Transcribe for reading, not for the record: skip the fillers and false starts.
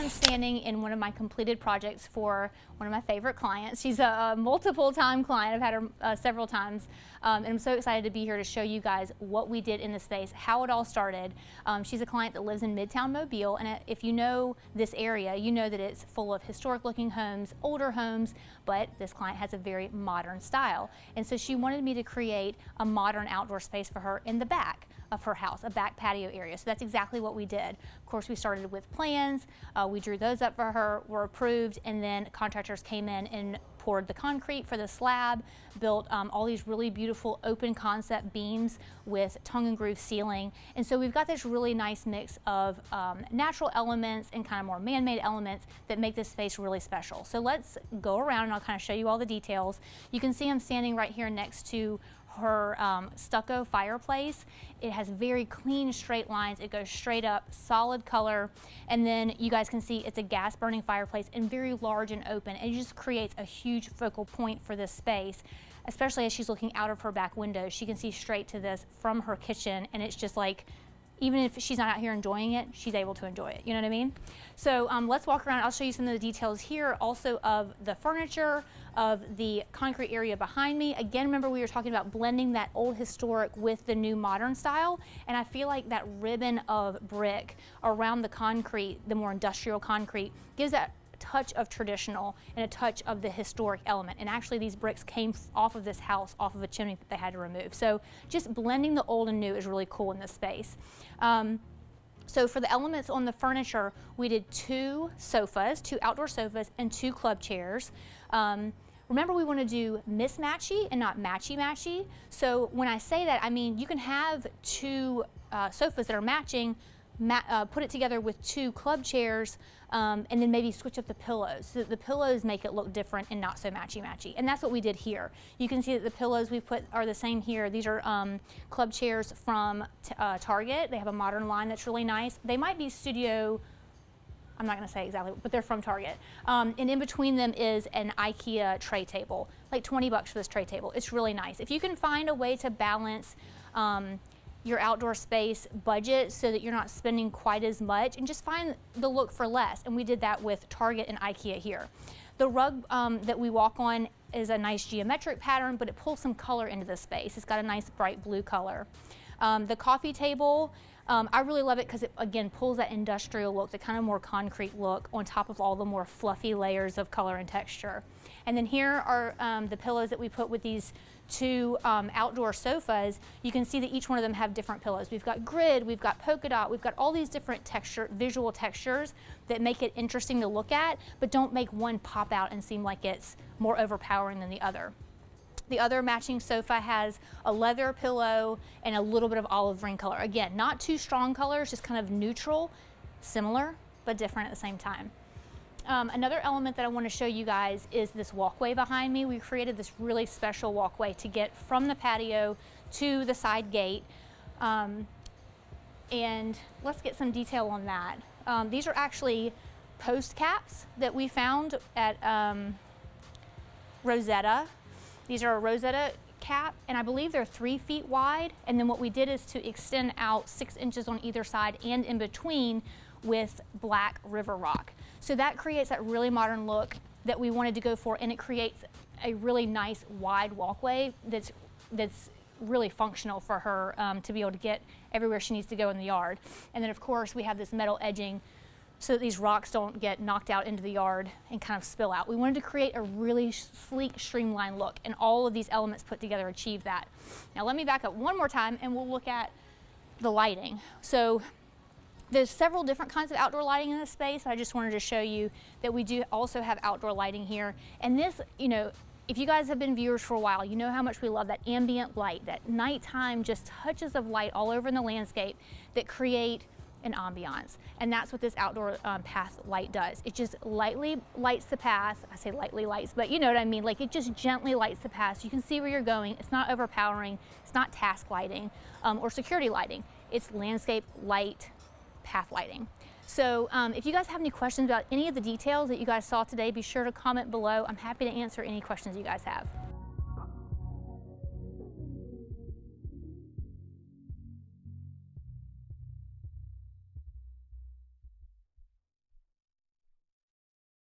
I'm standing in one of my completed projects for one of my favorite clients. She's a multiple-time client. I've had her several times, and I'm so excited to be here to show you guys what we did in this space, how it all started. She's a client that lives in Midtown Mobile, and if you know this area, you know that it's full of historic-looking homes, older homes, but this client has a very modern style. And so she wanted me to create a modern outdoor space for her in the back of her house, a back patio area. So that's exactly what we did. Of course, we started with plans. We drew those up for her, were approved, and then contractors came in and poured the concrete for the slab, built all these really beautiful open concept beams with tongue and groove ceiling. And so we've got this really nice mix of natural elements and kind of more man-made elements that make this space really special. So let's go around and I'll kind of show you all the details. You can see I'm standing right here next to her stucco fireplace. It has very clean straight lines. It goes straight up, solid color, and then you guys can see it's a gas burning fireplace and very large and open. It just creates a huge focal point for this space, especially as she's looking out of her back window. She can see straight to this from her kitchen, and it's just like, even if she's not out here enjoying it, she's able to enjoy it. You know what I mean? So let's walk around. I'll show you some of the details here also of the furniture, of the concrete area behind me. Again, remember we were talking about blending that old historic with the new modern style. And I feel like that ribbon of brick around the concrete, the more industrial concrete, gives that touch of traditional and a touch of the historic element. And actually these bricks came off of this house, off of a chimney that they had to remove. So just blending the old and new is really cool in this space. So for the elements on the furniture, we did two outdoor sofas and 2 club chairs. Remember, we want to do mismatchy and not matchy-matchy. So when I say that, I mean you can have 2 sofas that are matching, put it together with 2 club chairs, and then maybe switch up the pillows so that the pillows make it look different and not so matchy-matchy. And that's what we did here. You can see that the pillows we've put are the same here. These are club chairs from Target. They have a modern line that's really nice. They might be studio, I'm not going to say exactly, but they're from Target. And in between them is an IKEA tray table, like 20 bucks for this tray table. It's really nice. If you can find a way to balance your outdoor space budget so that you're not spending quite as much, and just find the look for less. And we did that with Target and IKEA here. The rug that we walk on is a nice geometric pattern, but it pulls some color into the space. It's got a nice bright blue color. The coffee table, I really love it because it, again, pulls that industrial look, the kind of more concrete look on top of all the more fluffy layers of color and texture. And then here are the pillows that we put with these 2 outdoor sofas. You can see that each one of them have different pillows. We've got grid, we've got polka dot, we've got all these different visual textures that make it interesting to look at, but don't make one pop out and seem like it's more overpowering than the other. The other matching sofa has a leather pillow and a little bit of olive green color. Again, not too strong colors, just kind of neutral, similar, but different at the same time. Another element that I want to show you guys is this walkway behind me. We created this really special walkway to get from the patio to the side gate. And let's get some detail on that. These are actually post caps that we found at Rosetta. These are a Rosetta cap, and I believe they're 3 feet wide. And then what we did is to extend out 6 inches on either side and in between with black river rock. So that creates that really modern look that we wanted to go for, and it creates a really nice wide walkway that's really functional for her to be able to get everywhere she needs to go in the yard. And then of course we have this metal edging so that these rocks don't get knocked out into the yard and kind of spill out. We wanted to create a really sleek, streamlined look, and all of these elements put together achieve that. Now let me back up one more time and we'll look at the lighting. So there's several different kinds of outdoor lighting in this space, but I just wanted to show you that we do also have outdoor lighting here. And this, you know, if you guys have been viewers for a while, you know how much we love that ambient light, that nighttime just touches of light all over in the landscape that create an ambiance. And that's what this outdoor path light does. It just lightly lights the path. I say lightly lights, but you know what I mean. Like, it just gently lights the path. So you can see where you're going. It's not overpowering. It's not task lighting or security lighting. It's landscape light path lighting. So if you guys have any questions about any of the details that you guys saw today, be sure to comment below. I'm happy to answer any questions you guys have.